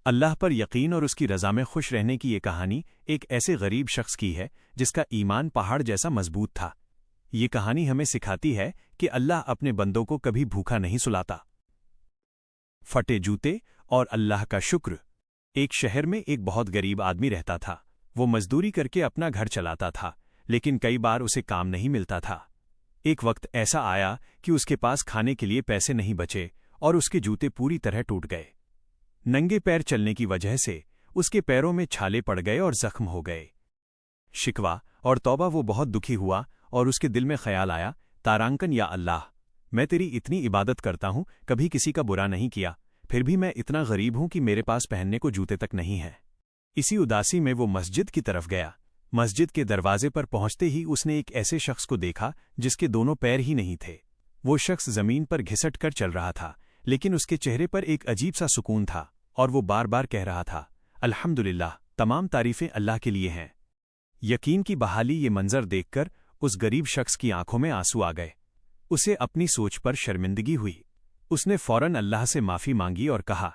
اللہ پر یقین اور اس کی رضا میں خوش رہنے کی یہ کہانی ایک ایسے غریب شخص کی ہے جس کا ایمان پہاڑ جیسا مضبوط تھا۔ یہ کہانی ہمیں سکھاتی ہے کہ اللہ اپنے بندوں کو کبھی بھوکا نہیں سلاتا۔ پھٹے جوتے اور اللہ کا شکر۔ ایک شہر میں ایک بہت غریب آدمی رہتا تھا۔ وہ مزدوری کر کے اپنا گھر چلاتا تھا، لیکن کئی بار اسے کام نہیں ملتا تھا۔ ایک وقت ایسا آیا کہ اس کے پاس کھانے کے لیے پیسے نہیں بچے اور اس کے جوتے پوری طرح ٹوٹ گئے۔ ننگے پیر چلنے کی وجہ سے اس کے پیروں میں چھالے پڑ گئے اور زخم ہو گئے۔ شکوہ اور توبہ وہ بہت دکھی ہوا اور اس کے دل میں خیال آیا، تارانکن یا اللہ، میں تیری اتنی عبادت کرتا ہوں، کبھی کسی کا برا نہیں کیا، پھر بھی میں اتنا غریب ہوں کہ میرے پاس پہننے کو جوتے تک نہیں ہیں۔ اسی اداسی میں وہ مسجد کی طرف گیا۔ مسجد کے دروازے پر پہنچتے ہی اس نے ایک ایسے شخص کو دیکھا جس کے دونوں پیر ہی نہیں تھے۔ وہ شخص زمین پر گھسٹ کر چل رہا تھا، لیکن اس کے چہرے پر ایک عجیب سا سکون تھا اور وہ بار بار کہہ رہا تھا، الحمدللہ، تمام تعریفیں اللہ کے لیے ہیں۔ یقین کی بحالی یہ منظر دیکھ کر اس غریب شخص کی آنکھوں میں آنسو آ گئے۔ اسے اپنی سوچ پر شرمندگی ہوئی۔ اس نے فوراً اللہ سے معافی مانگی اور کہا،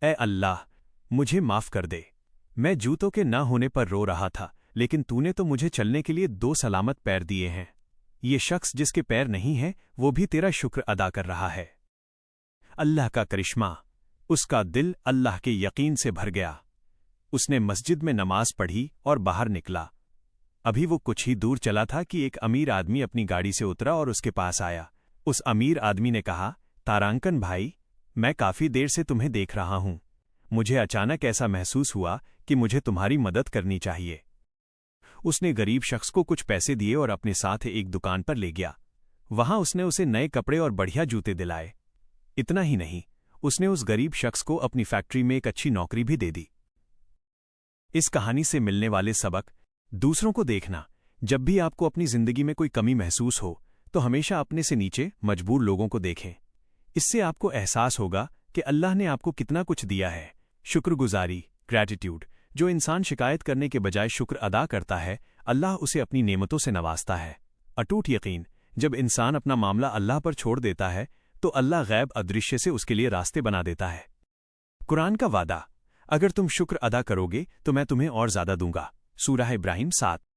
اے اللہ، مجھے معاف کر دے، میں جوتوں کے نہ ہونے پر رو رہا تھا، لیکن تو نے تو مجھے چلنے کے لیے 2 سلامت پیر دیے ہیں۔ یہ شخص جس کے پیر نہیں ہیں وہ بھی تیرا شکر ادا کر رہا ہے۔ اللہ کا کرشمہ۔ اس کا دل اللہ کے یقین سے بھر گیا۔ اس نے مسجد میں نماز پڑھی اور باہر نکلا۔ ابھی وہ کچھ ہی دور چلا تھا کہ ایک امیر آدمی اپنی گاڑی سے اترا اور اس کے پاس آیا۔ اس امیر آدمی نے کہا، تارانکن بھائی، میں کافی دیر سے تمہیں دیکھ رہا ہوں۔ مجھے اچانک ایسا محسوس ہوا کہ مجھے تمہاری مدد کرنی چاہیے۔ اس نے غریب شخص کو کچھ پیسے دیے اور اپنے ساتھ ایک دکان پر لے گیا۔ وہاں اس نے اسے نئے کپڑے اور بڑھیا جوتے دلائے۔ اتنا ہی نہیں، اس نے اس غریب شخص کو اپنی فیکٹری میں ایک اچھی نوکری بھی دے دی۔ اس کہانی سے ملنے والے سبق: دوسروں کو دیکھنا۔ جب بھی آپ کو اپنی زندگی میں کوئی کمی محسوس ہو تو ہمیشہ اپنے سے نیچے مجبور لوگوں کو دیکھیں۔ اس سے آپ کو احساس ہوگا کہ اللہ نے آپ کو کتنا کچھ دیا ہے۔ شکر گزاری، گریٹیٹیوڈ۔ جو انسان شکایت کرنے کے بجائے شکر ادا کرتا ہے، اللہ اسے اپنی نعمتوں سے نوازتا ہے۔ اٹوٹ یقین۔ جب انسان اپنا معاملہ اللہ پر چھوڑ دیتا ہے تو اللہ غیب ادرشیہ سے اس کے لیے راستے بنا دیتا ہے۔ قرآن کا وعدہ: اگر تم شکر ادا کرو گے تو میں تمہیں اور زیادہ دوں گا۔ سورہ ابراہیم 7۔